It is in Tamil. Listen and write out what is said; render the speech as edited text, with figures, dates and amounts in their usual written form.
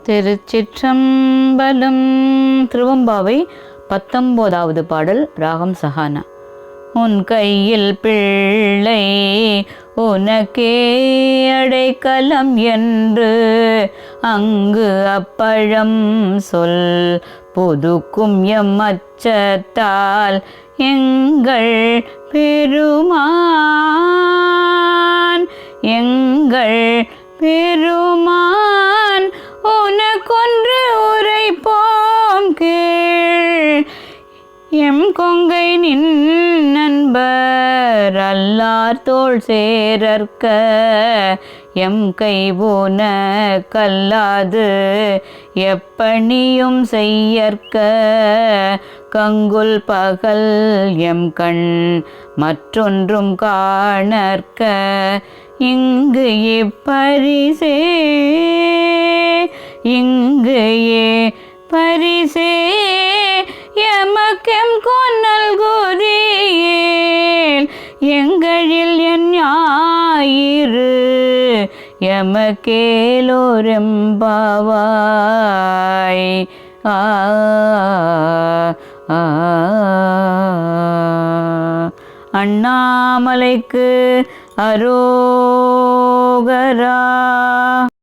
திருச்சிற்றம்பலம். திருவம்பாவை 19வது பாடல். ராகம் சஹானா. உன் கையில் பிள்ளை உனக்கே அடைக்கலம் என்று அங்கு அப்பழம் சொல் புதுக்கும் எம் அச்சத்தால் எங்கள் பெருமான் உனக்கொன்று உரைப்போம் கீழ். எம் கொங்கை நின் நண்பர் அல்லார் தோள் சேரற்க எம் கைபோன கல்லாது எப்பணியும் செய்யற்க கங்குல் பகல் எம் கண் மற்றொன்றும் காணற்க இங்கு பரிசே எமக்கெம் கொன்னல் குதியேல் எங்களில் என் ஞாயிறு எமக்கேலோரெம்பாவாய். அண்ணாமலைக்கு அரோகரா.